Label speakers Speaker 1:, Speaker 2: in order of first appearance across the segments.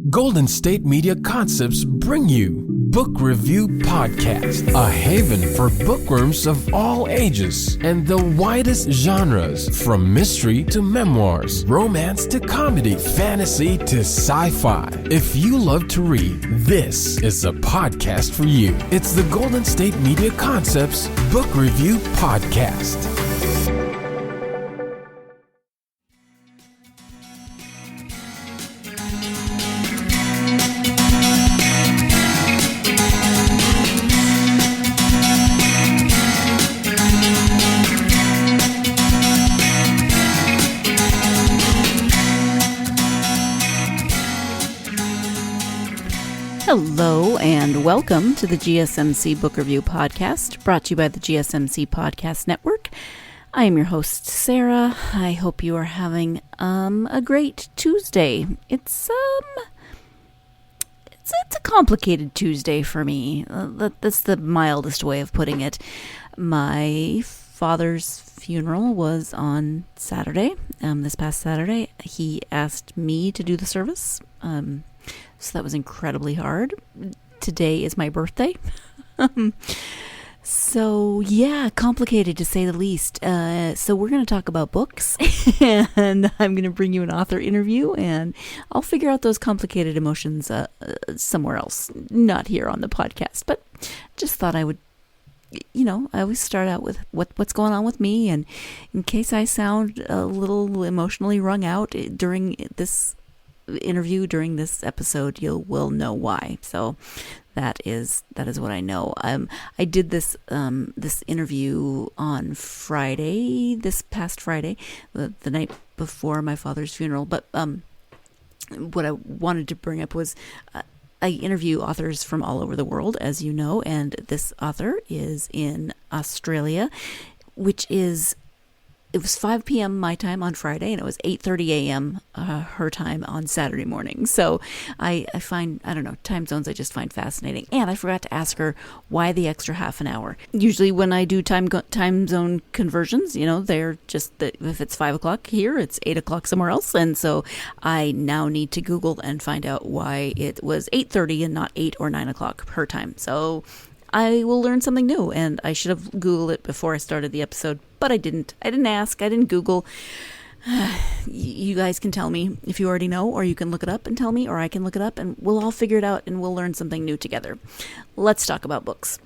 Speaker 1: Golden State Media Concepts bring you Book Review Podcast, a haven for bookworms of all ages and the widest genres, from mystery to memoirs, romance to comedy, fantasy to sci-fi. If you love to read, this is a podcast for you. It's the Golden State Media Concepts Book Review Podcast.
Speaker 2: Hello and welcome to the GSMC Book Review Podcast, brought to you by the GSMC Podcast Network. I am your host, Sarah. I hope you are having a great Tuesday. It's a complicated Tuesday for me. That's the mildest way of putting it. My father's funeral was on Saturday, this past Saturday. He asked me to do the service. So that was incredibly hard. Today is my birthday. So yeah, complicated to say the least. So we're going to talk about books and I'm going to bring you an author interview and I'll figure out those complicated emotions somewhere else, not here on the podcast. But just thought I would, I always start out with what's going on with me, and in case I sound a little emotionally wrung out during this interview, during this episode, you will know why. So that is what I know. I did this interview on Friday, this past Friday, the night before my father's funeral. But what I wanted to bring up was I interview authors from all over the world, as you know, and this author is in Australia, it was 5 p.m. my time on Friday, and it was 8:30 a.m. Her time on Saturday morning. So I find, time zones I just find fascinating. And I forgot to ask her why the extra half an hour. Usually when I do time zone conversions, they're just, if it's 5 o'clock here, it's 8 o'clock somewhere else. And so I now need to Google and find out why it was 8:30 and not 8 or 9 o'clock her time. So I will learn something new, and I should have Googled it before I started the episode, but I didn't. I didn't ask. I didn't Google. You guys can tell me if you already know, or you can look it up and tell me, or I can look it up, and we'll all figure it out, and we'll learn something new together. Let's talk about books.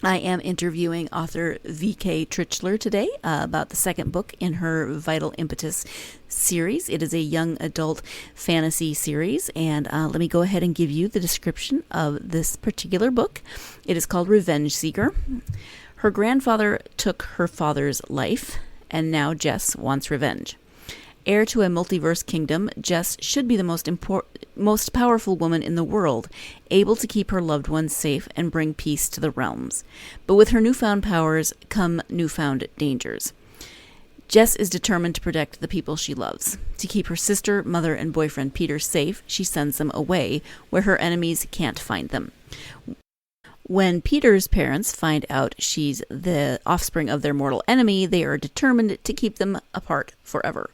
Speaker 2: I am interviewing author V.K. Tritschler today about the second book in her Vital Impetus series. It is a young adult fantasy series, and let me go ahead and give you the description of this particular book. It is called Revenge Seeker. Her grandfather took her father's life, and now Jess wants revenge. Heir to a multiverse kingdom, Jess should be the most powerful woman in the world, able to keep her loved ones safe and bring peace to the realms. But with her newfound powers come newfound dangers. Jess is determined to protect the people she loves. To keep her sister, mother, and boyfriend Peter safe, she sends them away, where her enemies can't find them. When Peter's parents find out she's the offspring of their mortal enemy, they are determined to keep them apart forever.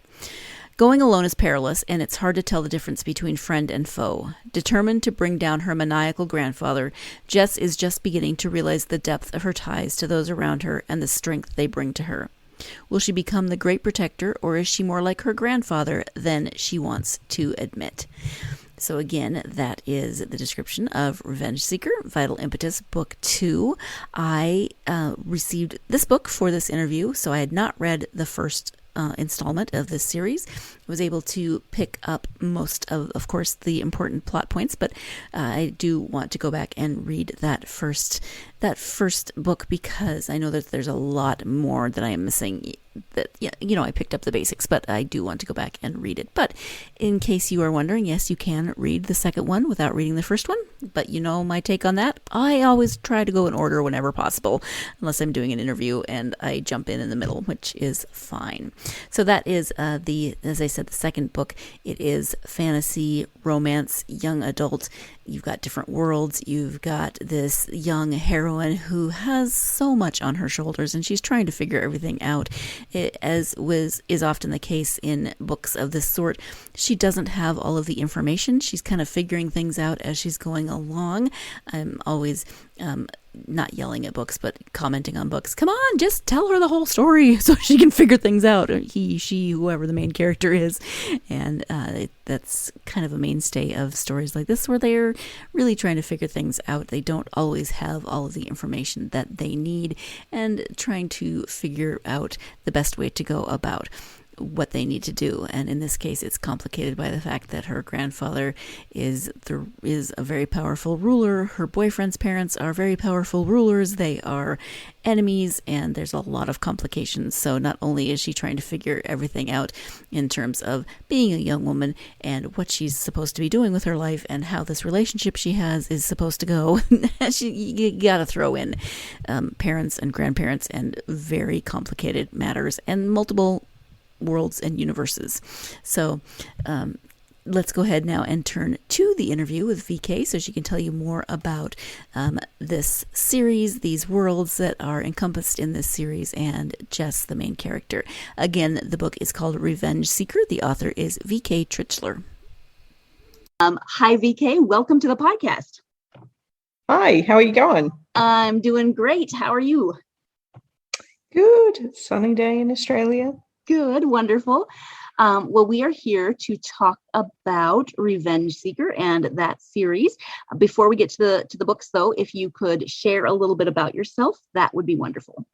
Speaker 2: Going alone is perilous, and it's hard to tell the difference between friend and foe. Determined to bring down her maniacal grandfather, Jess is just beginning to realize the depth of her ties to those around her and the strength they bring to her. Will she become the great protector, or is she more like her grandfather than she wants to admit? So again, that is the description of Revenge Seeker, Vital Impetus, Book 2. I received this book for this interview, so I had not read the first installment of this series. I was able to pick up most of course, the important plot points, but I do want to go back and read that first book, because I know that there's a lot more that I am missing. That I picked up the basics, but I do want to go back and read it. But in case you are wondering, yes, you can read the second one without reading the first one. But my take on that. I always try to go in order whenever possible, unless I'm doing an interview and I jump in the middle, which is fine. So that is as I said, the second book. It is fantasy, romance, young adult. you've got different worlds. You've got this young heroine who has so much on her shoulders, and she's trying to figure everything out. Is often the case in books of this sort. She doesn't have all of the information. She's kind of figuring things out as she's going along. I'm always not yelling at books, but commenting on books. Come on, just tell her the whole story so she can figure things out. He, she, whoever the main character is. And that's kind of a mainstay of stories like this, where they're really trying to figure things out. They don't always have all of the information that they need, and trying to figure out the best way to go about what they need to do. And in this case, it's complicated by the fact that her grandfather is a very powerful ruler. Her boyfriend's parents are very powerful rulers. They are enemies, and there's a lot of complications. So not only is she trying to figure everything out in terms of being a young woman and what she's supposed to be doing with her life and how this relationship she has is supposed to go, you gotta throw in parents and grandparents and very complicated matters and multiple worlds and universes. So let's go ahead now and turn to the interview with VK so she can tell you more about this series, these worlds that are encompassed in this series, and Jess, the main character. Again, the book is called Revenge Seeker. The author is VK Tritschler.
Speaker 3: Hi, VK. Welcome to the podcast.
Speaker 4: Hi, how are you going?
Speaker 3: I'm doing great. How are you?
Speaker 4: Good. Sunny day in Australia.
Speaker 3: Good, wonderful. Well, we are here to talk about Revenge Seeker and that series. Before we get to the books, though, if you could share a little bit about yourself, that would be wonderful.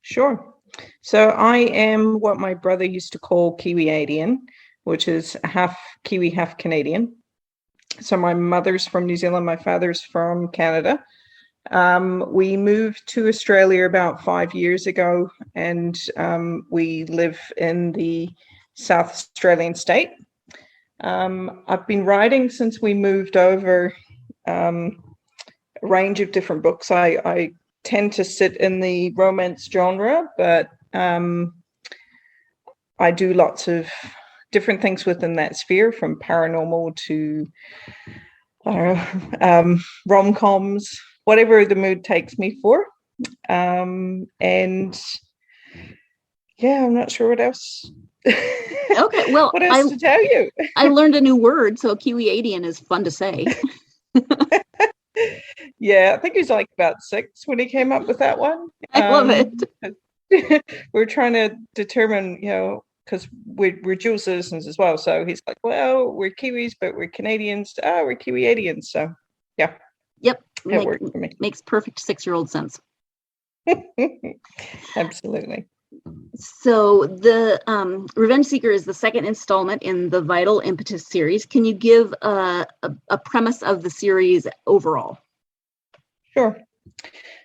Speaker 4: Sure. So I am what my brother used to call Kiwiadian, which is half Kiwi, half Canadian. So my mother's from New Zealand, my father's from Canada. We moved to Australia about 5 years ago, and we live in the South Australian state. I've been writing since we moved over, a range of different books. I tend to sit in the romance genre, but I do lots of different things within that sphere, from paranormal to rom-coms, whatever the mood takes me for. And yeah, I'm not sure what else.
Speaker 3: Okay, well,
Speaker 4: what else to tell you?
Speaker 3: I learned a new word, so Kiwiadian is fun to say.
Speaker 4: Yeah, I think he was like about 6 when he came up with that one.
Speaker 3: I love it.
Speaker 4: We're trying to determine, because we're dual citizens as well. So he's like, well, we're Kiwis, but we're Canadians. We're Kiwiadians. So yeah.
Speaker 3: Yep.
Speaker 4: It worked for me.
Speaker 3: Makes perfect 6-year-old sense.
Speaker 4: Absolutely.
Speaker 3: So the Revenge Seeker is the second installment in the Vital Impetus series. Can you give a premise of the series overall?
Speaker 4: Sure.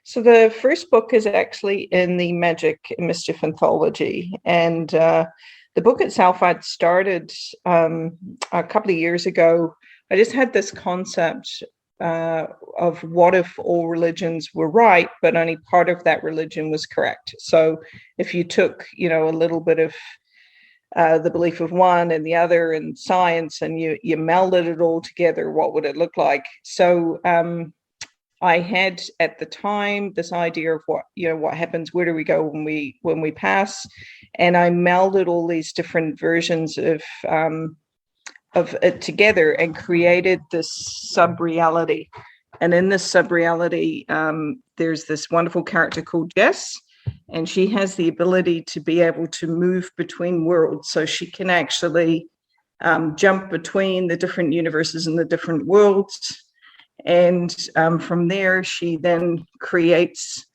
Speaker 4: So the first book is actually in the Magic and Mischief anthology, and the book itself I'd started a couple of years ago. I just had this concept of what if all religions were right, but only part of that religion was correct. So if you took, a little bit of the belief of one and the other and science, and you melded it all together, what would it look like? So I had at the time this idea of what happens, where do we go when we pass, and I melded all these different versions of it together and created this sub-reality. And in this sub-reality, there's this wonderful character called Jess, and she has the ability to be able to move between worlds. So she can actually jump between the different universes and the different worlds. And from there, she then creates,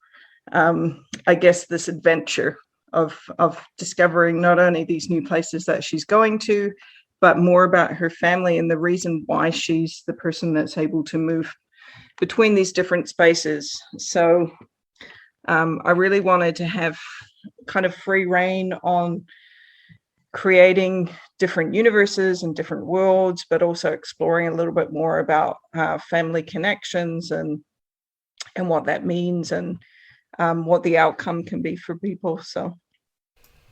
Speaker 4: this adventure of discovering not only these new places that she's going to, but more about her family and the reason why she's the person that's able to move between these different spaces. So I really wanted to have kind of free reign on creating different universes and different worlds, but also exploring a little bit more about family connections and what that means, and what the outcome can be for people. So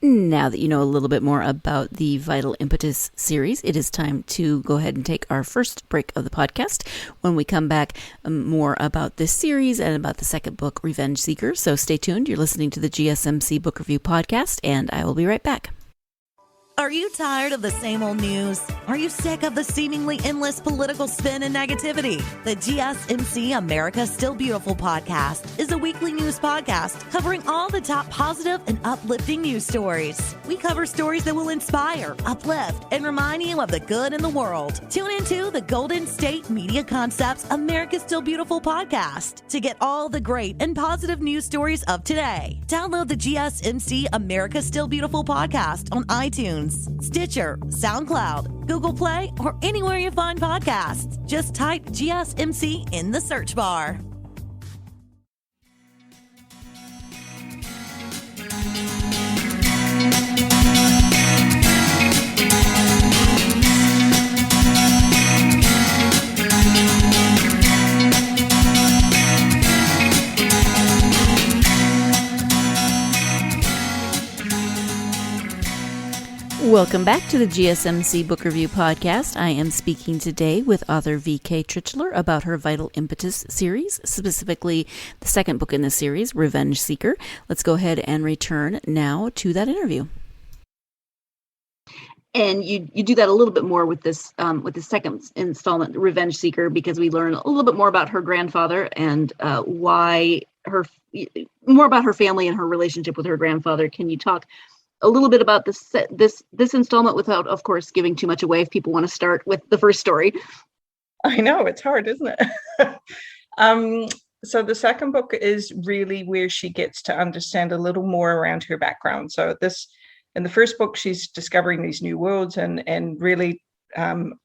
Speaker 2: Now that you know a little bit more about the Vital Impetus series, it is time to go ahead and take our first break of the podcast. When we come back, more about this series and about the second book, Revenge Seeker. So stay tuned. You're listening to the GSMC Book Review Podcast, and I will be right back.
Speaker 5: Are you tired of the same old news? Are you sick of the seemingly endless political spin and negativity? The GSMC America Still Beautiful podcast is a weekly news podcast covering all the top positive and uplifting news stories. We cover stories that will inspire, uplift, and remind you of the good in the world. Tune into the Golden State Media Concepts America Still Beautiful podcast to get all the great and positive news stories of today. Download the GSMC America Still Beautiful podcast on iTunes, Stitcher, SoundCloud, Google Play, or anywhere you find podcasts. Just type GSMC in the search bar.
Speaker 2: Welcome back to the GSMC Book Review Podcast. I am speaking today with author V.K. Tritschler about her Vital Impetus series, specifically the second book in the series, Revenge Seeker. Let's go ahead and return now to that interview.
Speaker 3: And you do that a little bit more with this with the second installment, Revenge Seeker, because we learn a little bit more about her grandfather and more about her family and her relationship with her grandfather. Can you talk a little bit about this installment without, of course, giving too much away if people want to start with the first story?
Speaker 4: I know, it's hard, isn't it? So the second book is really where she gets to understand a little more around her background. So in the first book, she's discovering these new worlds and really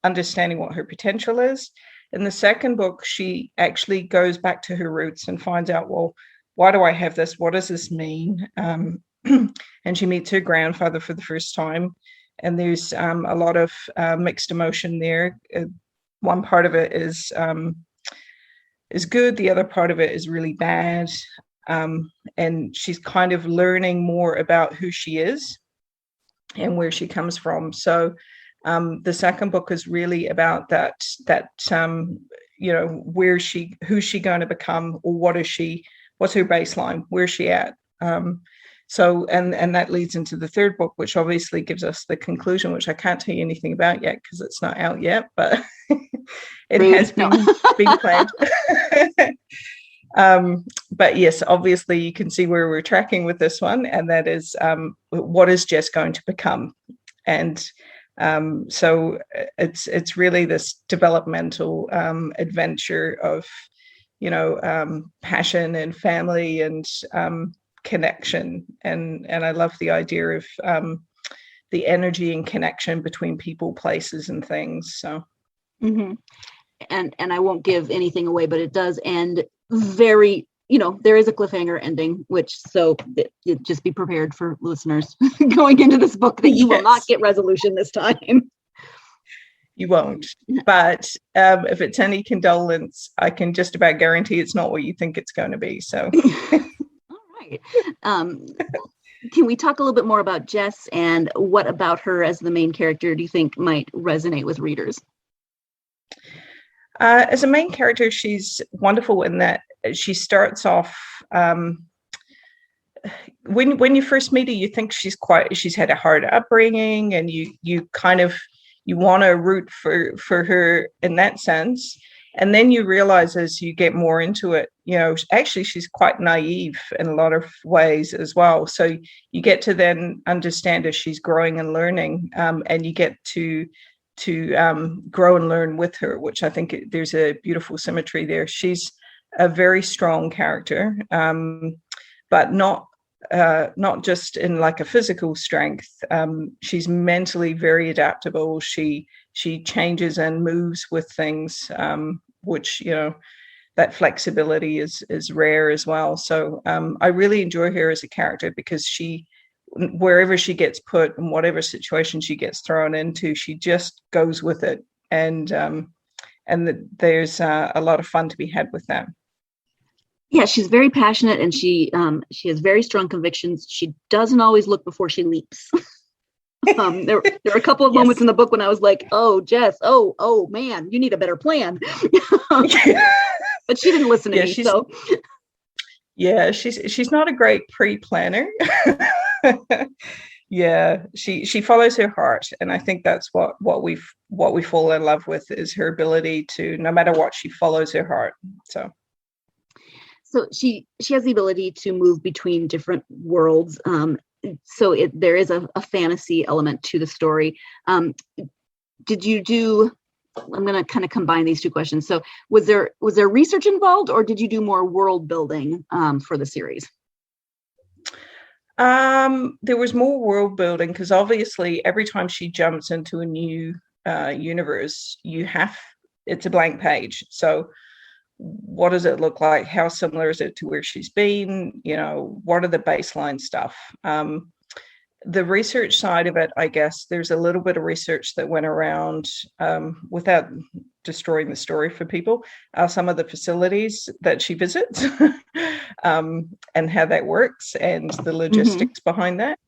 Speaker 4: understanding what her potential is. In the second book, she actually goes back to her roots and finds out, well, why do I have this? What does this mean? And she meets her grandfather for the first time, and there's a lot of mixed emotion there. One part of it is good, the other part of it is really bad, and she's kind of learning more about who she is and where she comes from. So the second book is really about that who's she going to become, or what's her baseline, where's she at? So that leads into the third book, which obviously gives us the conclusion, which I can't tell you anything about yet because it's not out yet, but it has been planned. But yes, obviously you can see where we're tracking with this one, and that is what is Jess going to become? And so it's really this developmental adventure of passion and family and connection, and I love the idea of the energy and connection between people, places, and things. So
Speaker 3: and I won't give anything away, but it does end very, there is a cliffhanger ending, just be prepared for listeners going into this book that you will not get resolution this time.
Speaker 4: You won't, but if it's any condolence, I can just about guarantee it's not what you think it's going to be. So
Speaker 3: can we talk a little bit more about Jess, and what about her as the main character do you think might resonate with readers?
Speaker 4: As a main character, she's wonderful in that she starts off when you first meet her, you think she's had a hard upbringing, and you want to root for her in that sense. And then you realize as you get more into it, actually she's quite naive in a lot of ways as well. So you get to then understand as she's growing and learning, and you get to grow and learn with her, which I think there's a beautiful symmetry there. She's a very strong character, but not just in like a physical strength. She's mentally very adaptable. She changes and moves with things, which that flexibility is rare as well. So I really enjoy her as a character because wherever she gets put and whatever situation she gets thrown into, she just goes with it, and there's a lot of fun to be had with that.
Speaker 3: Yeah, she's very passionate, and she has very strong convictions. She doesn't always look before she leaps. There are a couple of
Speaker 4: Yes.
Speaker 3: moments in the book when I was like, "Oh, Jess, oh man, you need a better plan." But she didn't listen to me. So
Speaker 4: yeah, she's not a great pre-planner. Yeah, she follows her heart, and I think that's what we fall in love with, is her ability to, no matter what, she follows her heart.
Speaker 3: So she has the ability to move between different worlds. So there is a fantasy element to the story. Did you do? I'm going to kind of combine these two questions. So was there research involved, or did you do more world building for the series?
Speaker 4: There was more world building, because obviously every time she jumps into a new universe, it's a blank page. So what does it look like? How similar is it to where she's been? What are the baseline stuff? The research side of it, I guess, there's a little bit of research that went around, without destroying the story for people, some of the facilities that she visits, and how that works, and the logistics behind that.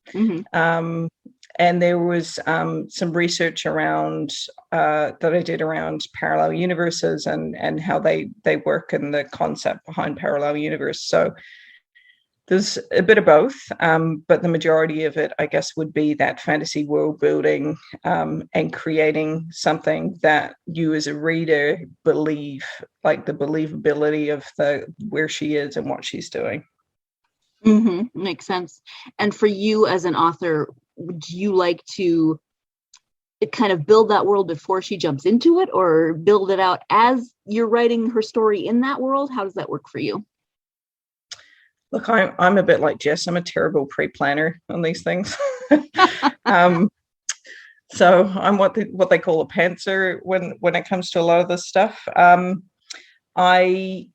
Speaker 4: And there was some research around that I did around parallel universes and how they work, and the concept behind parallel universe. So there's a bit of both, but the majority of it, I guess, would be that fantasy world building, and creating something that you as a reader believe, like the believability of where she is and what she's doing.
Speaker 3: Makes sense. And for you as an author, would you like to kind of build that world before she jumps into it, or build it out as you're writing her story in that world? How does that work for you?
Speaker 4: Look, I'm a bit like Jess. I'm a terrible pre-planner on these things. So I'm what they call a pantser when it comes to a lot of this stuff. I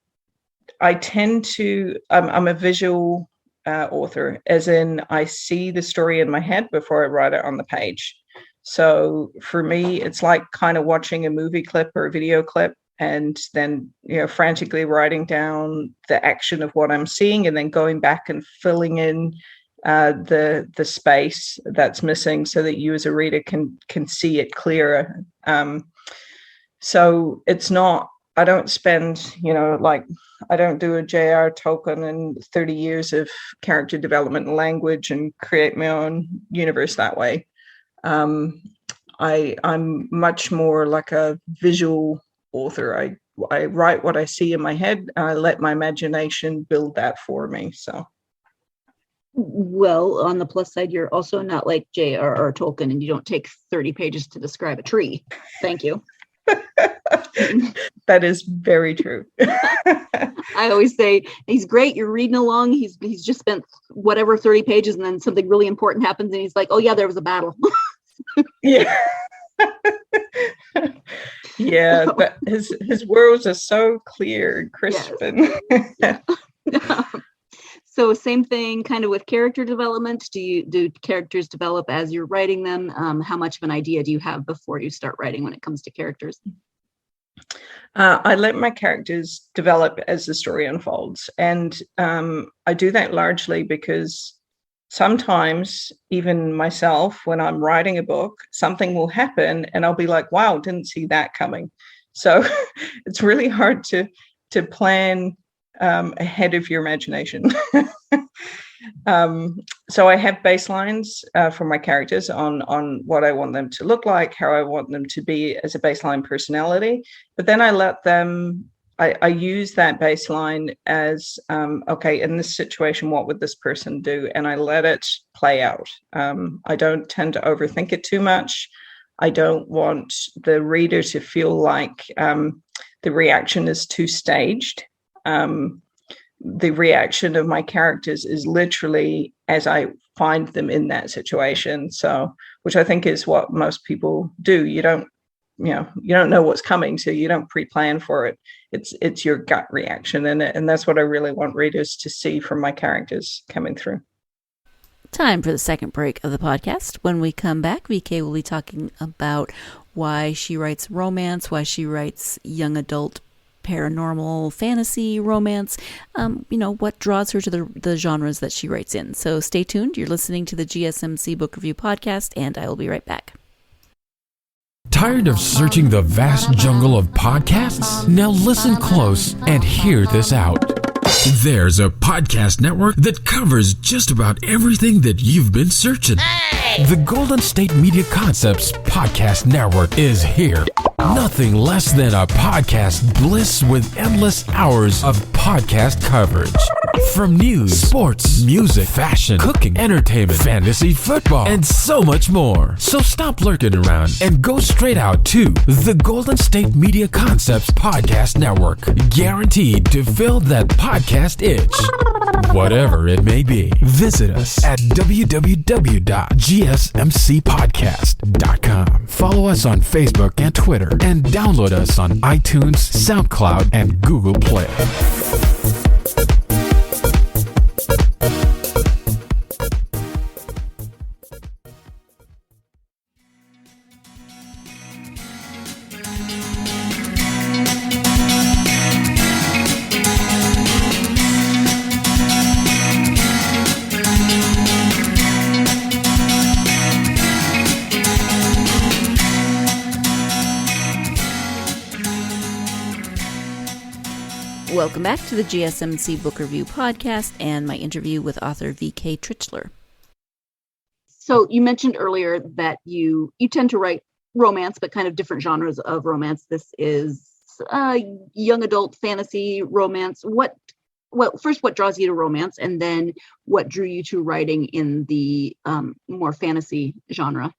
Speaker 4: tend to, I'm a visual author, as in I see the story in my head before I write it on the page. So for me, it's like kind of watching a movie clip or a video clip, and then frantically writing down the action of what I'm seeing, and then going back and filling in the space that's missing, so that you as a reader can see it clearer. So it's not, I don't spend, I don't do a J.R. Tolkien and 30 years of character development and language and create my own universe that way. I'm much more like a visual author. I write what I see in my head, and I let my imagination build that for me. So,
Speaker 3: well, on the plus side, you're also not like J.R.R. Tolkien, and you don't take 30 pages to describe a tree. Thank you.
Speaker 4: That is very true.
Speaker 3: I always say he's great. You're reading along. He's just spent whatever 30 pages, and then something really important happens, and he's like, "Oh yeah, there was a battle."
Speaker 4: Yeah. Yeah, but his worlds are so clear and crisp. Yes.
Speaker 3: And so same thing kind of with character development. Do characters develop as you're writing them? How much of an idea do you have before you start writing when it comes to characters?
Speaker 4: I let my characters develop as the story unfolds, and I do that largely because sometimes, even myself, when I'm writing a book, something will happen and I'll be like, wow, didn't see that coming. So it's really hard to plan ahead of your imagination. So I have baselines for my characters on what I want them to look like, how I want them to be as a baseline personality. But then I let them, I use that baseline as, okay, in this situation, what would this person do? And I let it play out. I don't tend to overthink it too much. I don't want the reader to feel like the reaction is too staged. The reaction of my characters is literally as I find them in that situation. So, which I think is what most people do. You don't know what's coming, so you don't pre-plan for it. It's your gut reaction, and that's what I really want readers to see from my characters coming through.
Speaker 2: Time for the second break of the podcast. When we come back, VK will be talking about why she writes romance, why she writes young adult paranormal, fantasy, romance, what draws her to the genres that she writes in. So stay tuned. You're listening to the GSMC Book Review Podcast, and I will be right back.
Speaker 1: Tired of searching the vast jungle of podcasts? Now listen close and hear this out. There's a podcast network that covers just about everything that you've been searching. The Golden State Media Concepts Podcast Network is here. Nothing less than a podcast bliss with endless hours of podcast coverage. From news, sports, music, fashion, cooking, entertainment, fantasy, football, and so much more. So stop lurking around and go straight out to the Golden State Media Concepts Podcast Network. Guaranteed to fill that podcast itch. Whatever it may be. Visit us at www.gsmcpodcast.com. Follow us on Facebook and Twitter, and download us on iTunes, SoundCloud, and Google Play.
Speaker 2: Welcome back to the GSMC Book Review Podcast and my interview with author V.K. Tritschler.
Speaker 3: So you mentioned earlier that you tend to write romance, but kind of different genres of romance. This is young adult fantasy romance. What draws you to romance, and then what drew you to writing in the more fantasy genre?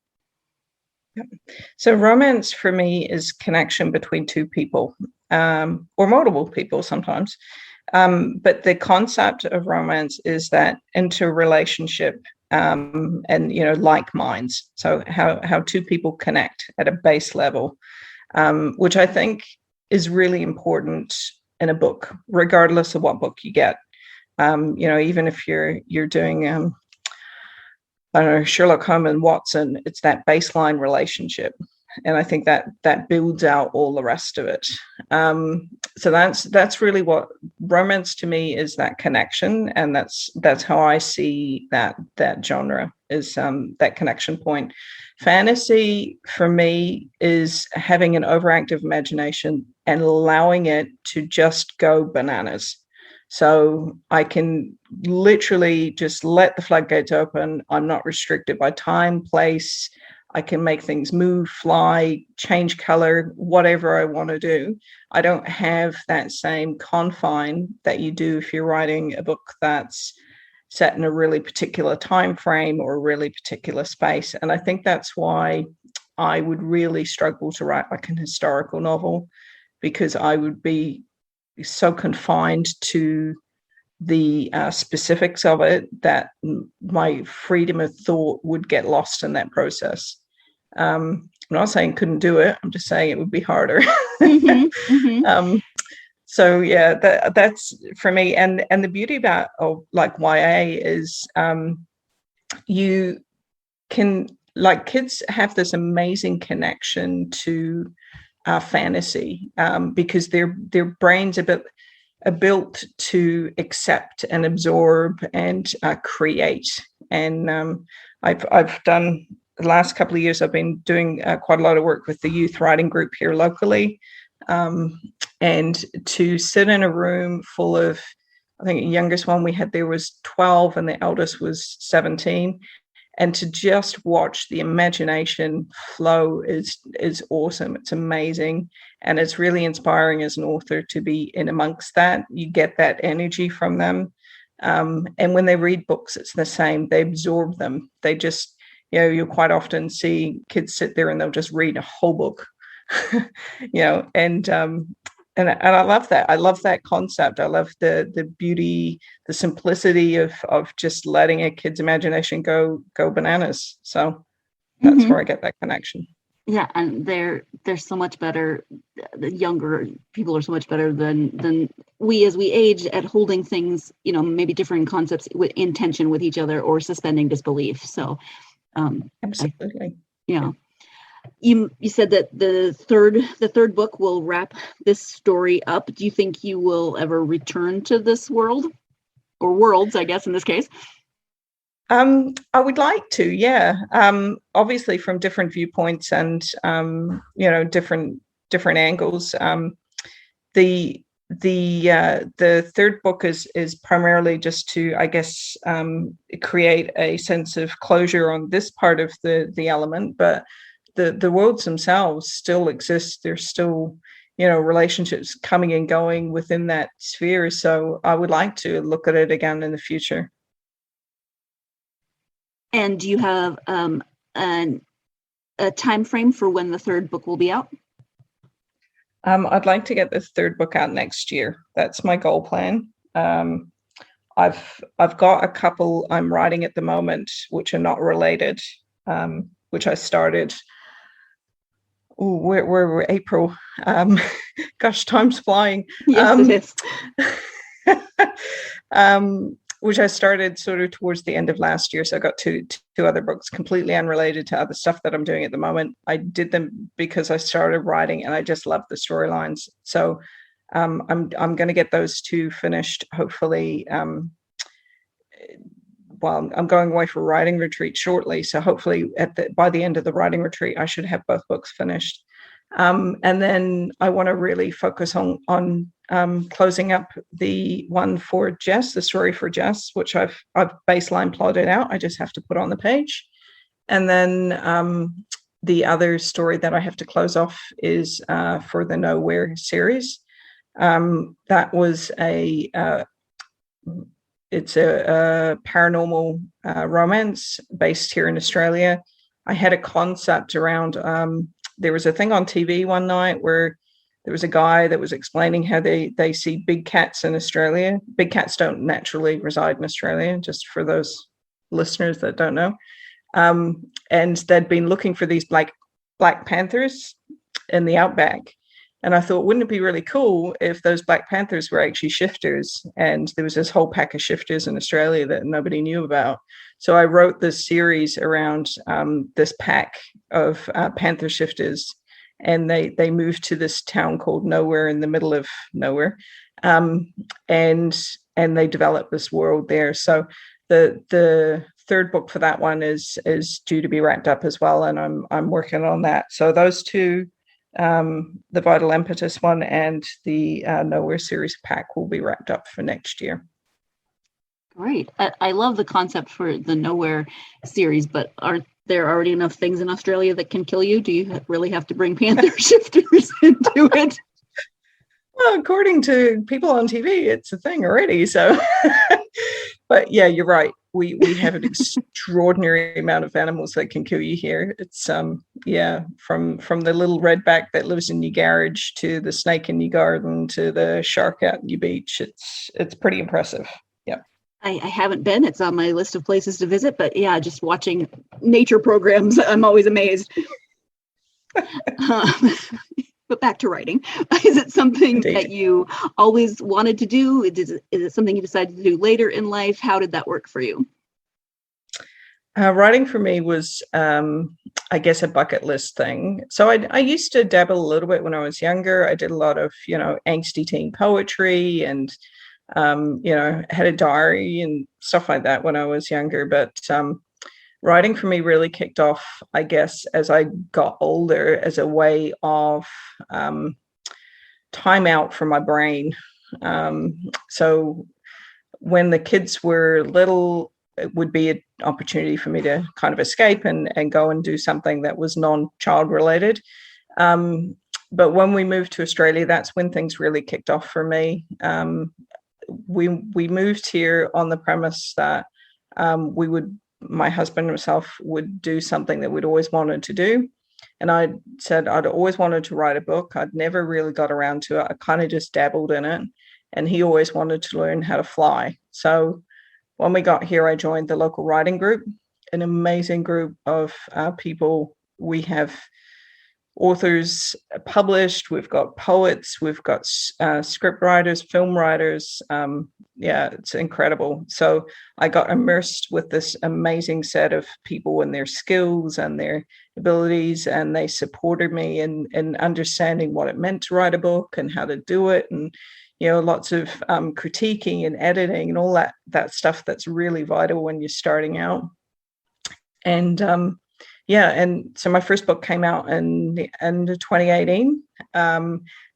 Speaker 4: So romance for me is connection between two people, or multiple people sometimes. But the concept of romance is that interrelationship and, like minds. So how two people connect at a base level, which I think is really important in a book, regardless of what book you get. Even if you're doing Sherlock Holmes and Watson, it's that baseline relationship. And I think that builds out all the rest of it. So that's really what romance to me is, that connection. And that's how I see that genre is, that connection point. Fantasy for me is having an overactive imagination and allowing it to just go bananas. So I can literally just let the floodgates open. I'm not restricted by time, place. I can make things move, fly, change color, whatever I want to do. I don't have that same confine that you do if you're writing a book that's set in a really particular time frame or a really particular space. And I think that's why I would really struggle to write like an historical novel, because I would be so confined to the specifics of it that my freedom of thought would get lost in that process. I'm not saying couldn't do it. I'm just saying it would be harder. So yeah, that's for me. And the beauty about like YA is you can, like, kids have this amazing connection to fantasy because their brains are built to accept and absorb and create. And I've done, the last couple of years, I've been doing quite a lot of work with the youth writing group here locally. And to sit in a room full of, I think the youngest one we had there was 12 and the eldest was 17. And to just watch the imagination flow is awesome. It's amazing. And it's really inspiring as an author to be in amongst that. You get that energy from them. And when they read books, it's the same. They absorb them. They just, you'll quite often see kids sit there and they'll just read a whole book, and I love that. I love that concept. I love the beauty, the simplicity of just letting a kid's imagination go bananas. So that's where I get that connection.
Speaker 3: Yeah, and they're so much better. The younger people are so much better than we as we age at holding things, maybe different concepts with intention with each other or suspending disbelief. So,
Speaker 4: absolutely,
Speaker 3: yeah. You said that the third book will wrap this story up. Do you think you will ever return to this world, or worlds, I guess, in this case?
Speaker 4: I would like to, yeah. Obviously from different viewpoints and different angles. The third book is primarily just to, I guess, create a sense of closure on this part of the element, but the worlds themselves still exist. There's still, relationships coming and going within that sphere. So I would like to look at it again in the future.
Speaker 3: And do you have a time frame for when the third book will be out?
Speaker 4: I'd like to get the third book out next year. That's my goal plan. I've got a couple I'm writing at the moment, which are not related, which I started. Oh, we're April. Gosh, time's flying.
Speaker 3: Yes, it is.
Speaker 4: Which I started sort of towards the end of last year. So I got two other books completely unrelated to other stuff that I'm doing at the moment. I did them because I started writing and I just love the storylines. So I'm going to get those two finished, hopefully. I'm going away for a writing retreat shortly. So hopefully by the end of the writing retreat, I should have both books finished. And then I want to really focus on closing up the one for Jess, the story for Jess, which I've baseline plotted out. I just have to put on the page. And then the other story that I have to close off is for the Nowhere series. That was it's a paranormal romance based here in Australia. I had a concept around, there was a thing on TV one night where there was a guy that was explaining how they see big cats in Australia. Big cats don't naturally reside in Australia, just for those listeners that don't know. And they'd been looking for these black panthers in the outback. And I thought, wouldn't it be really cool if those black panthers were actually shifters? And there was this whole pack of shifters in Australia that nobody knew about. So I wrote this series around this pack of panther shifters. And they moved to this town called Nowhere in the middle of nowhere. And they developed this world there. So the third book for that one is due to be wrapped up as well. And I'm working on that. So those two, the Vital Impetus one and the Nowhere series pack will be wrapped up for next year.
Speaker 3: Great. I love the concept for the Nowhere series, but aren't there already enough things in Australia that can kill you? Do you really have to bring panther shifters into it?
Speaker 4: Well, according to people on TV, it's a thing already. So, but yeah, you're right. We have an extraordinary amount of animals that can kill you here. It's from the little redback that lives in your garage to the snake in your garden to the shark out in your beach. It's pretty impressive. Yeah.
Speaker 3: I haven't been. It's on my list of places to visit, but yeah, just watching nature programs, I'm always amazed. But back to writing. Is it something
Speaker 4: Indeed.
Speaker 3: that you always wanted to do? Is it something you decided to do later in life? How did that work for you?
Speaker 4: Writing for me was, I guess, a bucket list thing. So I used to dabble a little bit when I was younger. I did a lot of, angsty teen poetry and had a diary and stuff like that when I was younger. But writing for me really kicked off, I guess, as I got older as a way of time out for my brain. So when the kids were little, it would be an opportunity for me to kind of escape and go and do something that was non-child related. But when we moved to Australia, that's when things really kicked off for me. We moved here on the premise that my husband and myself would do something that we'd always wanted to do. And I said I'd always wanted to write a book. I'd never really got around to it. I kind of just dabbled in it. And he always wanted to learn how to fly. So when we got here, I joined the local writing group, an amazing group of people. We have authors published, we've got poets, we've got script writers, film writers, it's incredible. So I got immersed with this amazing set of people and their skills and their abilities, and they supported me in understanding what it meant to write a book and how to do it, and lots of critiquing and editing and all that stuff that's really vital when you're starting out. And and so my first book came out in the end of 2018.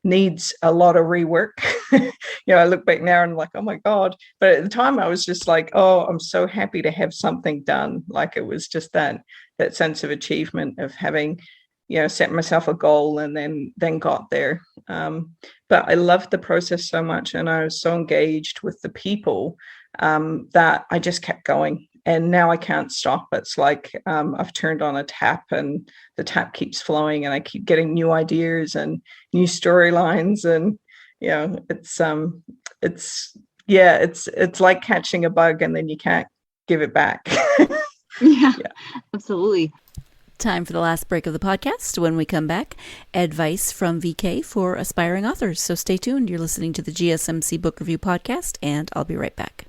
Speaker 4: Needs a lot of rework. I look back now and I'm like, oh my God. But at the time I was just like, oh, I'm so happy to have something done. Like, it was just that sense of achievement of having, set myself a goal and then got there. But I loved the process so much, and I was so engaged with the people that I just kept going. And now I can't stop. It's like I've turned on a tap, and the tap keeps flowing, and I keep getting new ideas and new storylines. And it's like catching a bug, and then you can't give it back.
Speaker 3: Yeah, absolutely.
Speaker 2: Time for the last break of the podcast. When we come back, advice from VK for aspiring authors. So stay tuned. You're listening to the GSMC Book Review Podcast, and I'll be right back.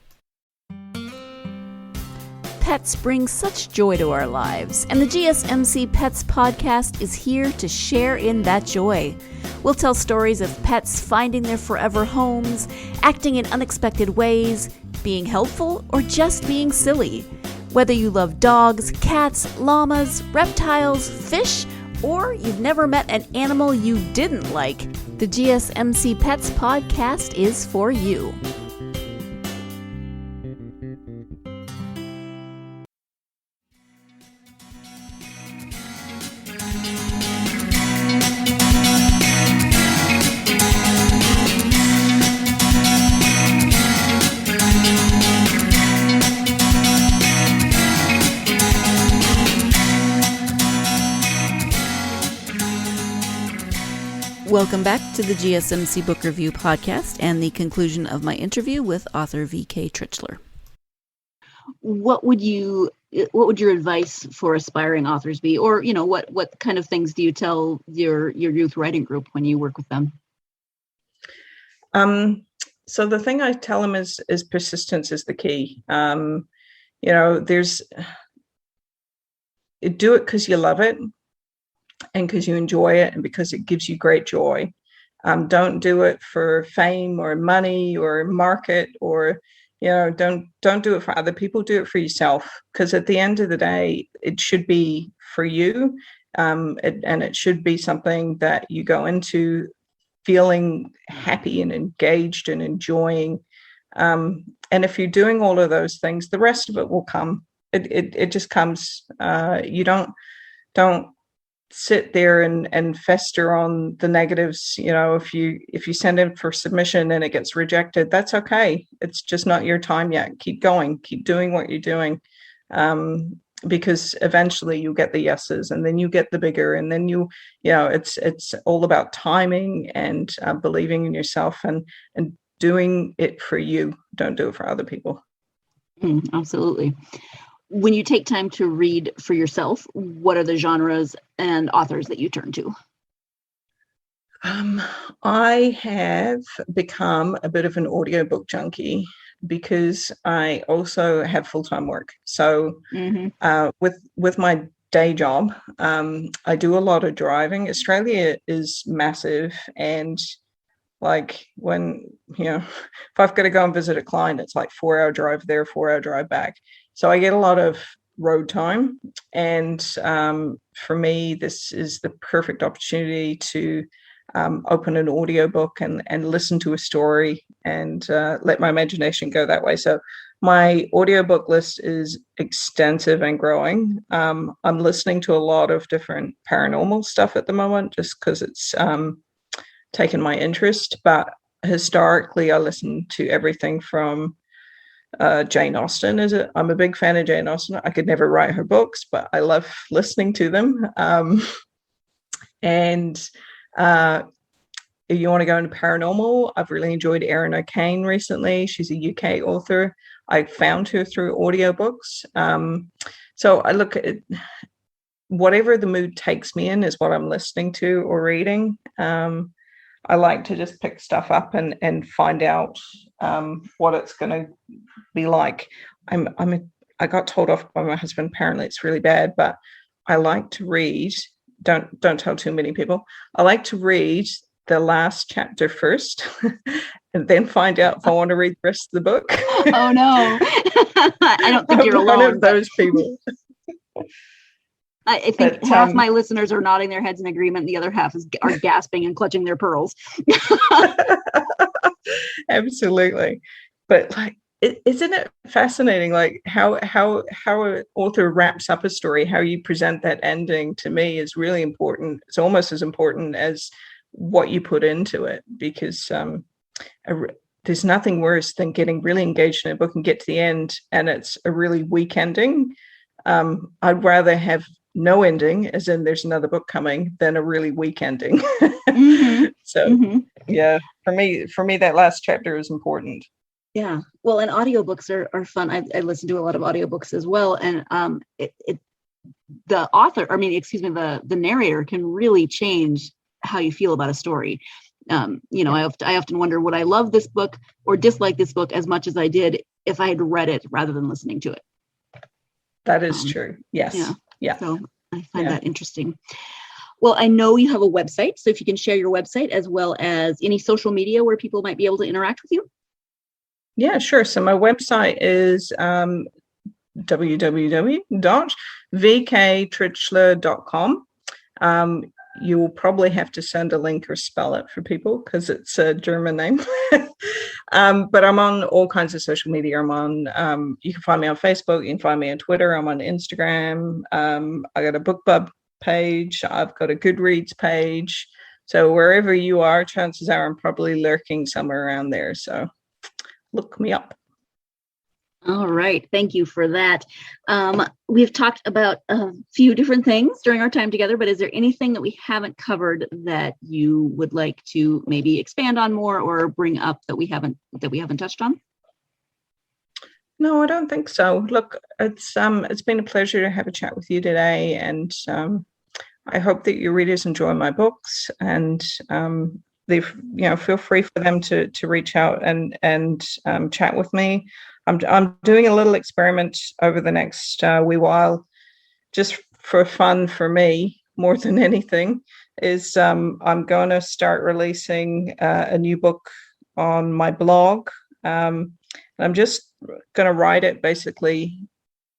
Speaker 2: Pets bring such joy to our lives, and the GSMC Pets podcast is here to share in that joy. We'll tell stories of pets finding their forever homes, acting in unexpected ways, being helpful, or just being silly. Whether you love dogs, cats, llamas, reptiles, fish, or you've never met an animal you didn't like, the GSMC Pets podcast is for you. Welcome back to the GSMC Book Review Podcast and the conclusion of my interview with author VK Tritschler.
Speaker 3: What would your advice for aspiring authors be? Or, what kind of things do you tell your youth writing group when you work with them?
Speaker 4: So the thing I tell them is persistence is the key. Do it because you love it, and because you enjoy it, and because it gives you great joy. Don't do it for fame or money or market, or don't do it for other people. Do it for yourself, because at the end of the day, it should be for you, and it should be something that you go into feeling happy and engaged and enjoying. And if you're doing all of those things, the rest of it will come. It just comes. You don't sit there and fester on the negatives. If you send in for submission and it gets rejected, that's okay. It's just not your time yet. Keep going, keep doing what you're doing, because eventually you'll get the yeses, and then you get the bigger, and then it's all about timing and believing in yourself and doing it for you. Don't do it for other people.
Speaker 3: Absolutely. When you take time to read for yourself, what are the genres and authors that you turn to?
Speaker 4: I have become a bit of an audiobook junkie because I also have full-time work. So with my day job, I do a lot of driving. Australia is massive, and like when, if I've got to go and visit a client, it's like 4-hour drive there, 4-hour drive back. So I get a lot of road time. And for me, this is the perfect opportunity to open an audiobook and listen to a story and let my imagination go that way. So my audiobook list is extensive and growing. I'm listening to a lot of different paranormal stuff at the moment, just because it's taken my interest. But historically, I listen to everything from Jane Austen. I'm a big fan of Jane Austen. I could never write her books, but I love listening to them. And if you want to go into paranormal, I've really enjoyed Erin O'Kane recently. She's a UK author. I found her through audiobooks. So I look at it, whatever the mood takes me in is what I'm listening to or reading. I like to just pick stuff up and find out what it's going to be like. I got told off by my husband. Apparently, it's really bad, but I like to read. Don't tell too many people. I like to read the last chapter first, and then find out if I want to read the rest of the book.
Speaker 3: Oh no, I don't think you're alone.
Speaker 4: One of those people.
Speaker 3: I think half my listeners are nodding their heads in agreement. The other half are gasping and clutching their pearls.
Speaker 4: Absolutely. But like, isn't it fascinating? Like how an author wraps up a story, how you present that ending, to me is really important. It's almost as important as what you put into it, because there's nothing worse than getting really engaged in a book and get to the end and it's a really weak ending. I'd rather have no ending, as in there's another book coming, than a really weak ending. Mm-hmm. So yeah, for me that last chapter is important.
Speaker 3: Yeah, well, and audiobooks are fun. I listen to a lot of audiobooks as well, and the author, the narrator can really change how you feel about a story. I often wonder, would I love this book or dislike this book as much as I did if I had read it rather than listening to it?
Speaker 4: That is true. Yes. Yeah.
Speaker 3: So I find that interesting. Well, I know you have a website, so if you can share your website as well as any social media where people might be able to interact with you.
Speaker 4: Yeah, sure. So my website is www.vktritschler.com. You will probably have to send a link or spell it for people because it's a German name. But I'm on all kinds of social media. I'm on, you can find me on Facebook. You can find me on Twitter. I'm on Instagram. I got a BookBub page. I've got a Goodreads page. So wherever you are, chances are I'm probably lurking somewhere around there. So look me up.
Speaker 3: All right. Thank you for that. We've talked about a few different things during our time together, but is there anything that we haven't covered that you would like to maybe expand on more or bring up that we haven't touched on?
Speaker 4: No, I don't think so. Look, it's been a pleasure to have a chat with you today, and I hope that your readers enjoy my books, and feel free for them to reach out and chat with me. I'm doing a little experiment over the next wee while, just for fun for me more than anything. Is I'm going to start releasing a new book on my blog. And I'm just going to write it basically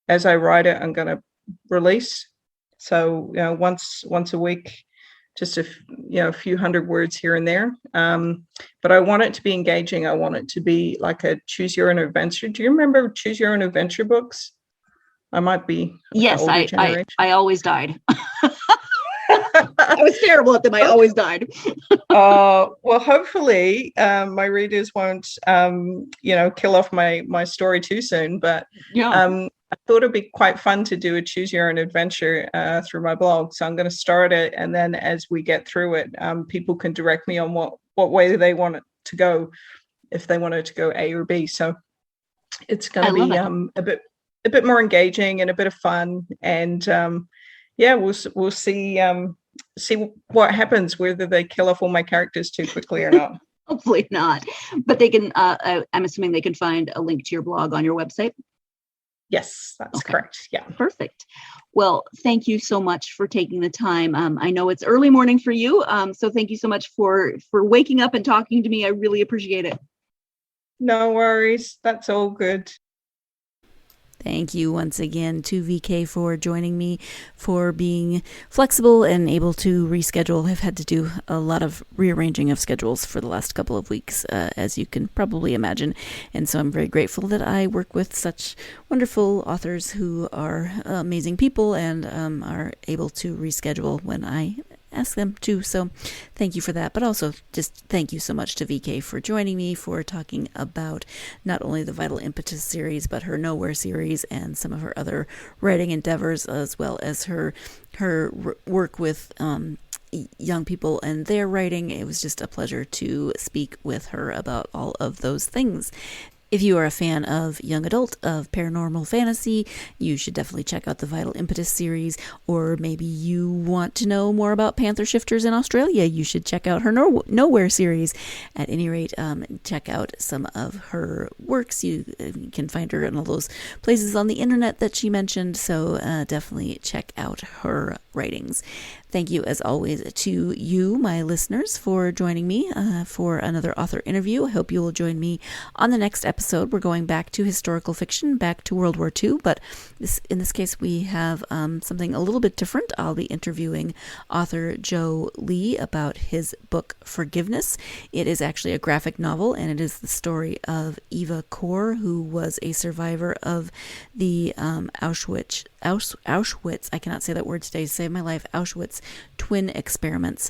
Speaker 4: as I write it. I'm going to release. So once a week. Just a few hundred words here and there. But I want it to be engaging. I want it to be like a choose your own adventure. Do you remember choose your own adventure books? I might be.
Speaker 3: Yes, I always died. I was terrible at them. I always died.
Speaker 4: Well, hopefully my readers won't, kill off my story too soon. But yeah. I thought it'd be quite fun to do a choose your own adventure through my blog. So I'm going to start it. And then as we get through it, people can direct me on what way they want it to go, if they want it to go A or B. So it's going to be a bit more engaging and a bit of fun. And we'll see what happens, whether they kill off all my characters too quickly or not.
Speaker 3: Hopefully not. But they can, I'm assuming they can find a link to your blog on your website.
Speaker 4: Yes, that's correct. Yeah.
Speaker 3: Perfect. Well, thank you so much for taking the time. I know it's early morning for you. So thank you so much for waking up and talking to me. I really appreciate it.
Speaker 4: No worries. That's all good.
Speaker 2: Thank you once again to VK for joining me, for being flexible and able to reschedule. I've had to do a lot of rearranging of schedules for the last couple of weeks, as you can probably imagine. And so I'm very grateful that I work with such wonderful authors who are amazing people and are able to reschedule when I ask them to. So thank you for that. But also just thank you so much to VK for joining me, for talking about not only the Vital Impetus series, but her Nowhere series and some of her other writing endeavors, as well as her work with young people and their writing. It was just a pleasure to speak with her about all of those things. If you are a fan of young adult, of paranormal fantasy, you should definitely check out the Vital Impetus series. Or maybe you want to know more about panther shifters in Australia, you should check out her Nowhere series. At any rate, check out some of her works. You can find her in all those places on the internet that she mentioned, so definitely check out her writings. Thank you, as always, to you, my listeners, for joining me for another author interview. I hope you will join me on the next episode. We're going back to historical fiction, back to World War II, but in this case, we have something a little bit different. I'll be interviewing author Joe Lee about his book, Forgiveness. It is actually a graphic novel, and it is the story of Eva Kor, who was a survivor of the Auschwitz, I cannot say that word today to save my life, Auschwitz twin experiments.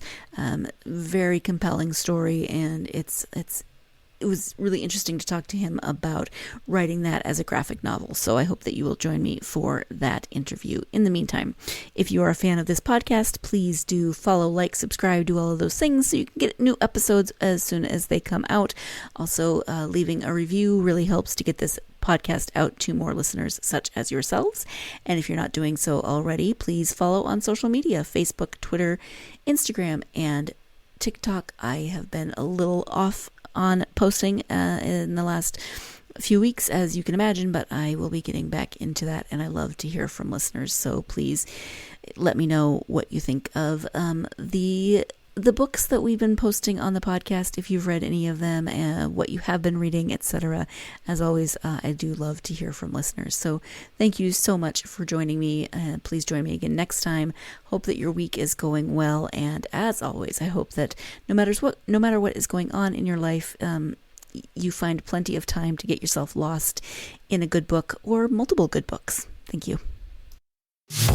Speaker 2: Very compelling story, and it was really interesting to talk to him about writing that as a graphic novel. So I hope that you will join me for that interview. In the meantime, if you are a fan of this podcast, please do follow, like, subscribe, do all of those things so you can get new episodes as soon as they come out. Also, leaving a review really helps to get this podcast out to more listeners such as yourselves. And if you're not doing so already, please follow on social media, Facebook, Twitter, Instagram, and TikTok. I have been a little off on posting in the last few weeks, as you can imagine, but I will be getting back into that, and I love to hear from listeners. So please let me know what you think of the books that we've been posting on the podcast, if you've read any of them, what you have been reading, etc. As always, I do love to hear from listeners. So thank you so much for joining me. Please join me again next time. Hope that your week is going well. And as always, I hope that no matter what is going on in your life, you find plenty of time to get yourself lost in a good book or multiple good books. Thank you.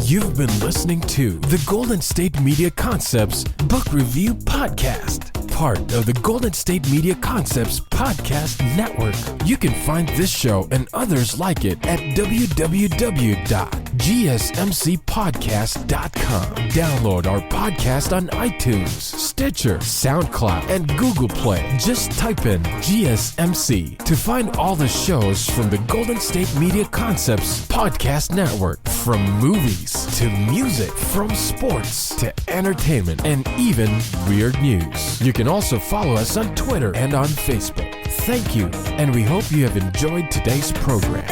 Speaker 1: You've been listening to the Golden State Media Concepts Book Review Podcast, part of the Golden State Media Concepts Podcast Network. You can find this show and others like it at www.gsmcpodcast.com. Download our podcast on iTunes, Stitcher, SoundCloud, and Google Play. Just type in GSMC to find all the shows from the Golden State Media Concepts Podcast Network, from movies to music, from sports to entertainment, and even weird news. You can also follow us on Twitter and on Facebook. Thank you, and we hope you have enjoyed today's program.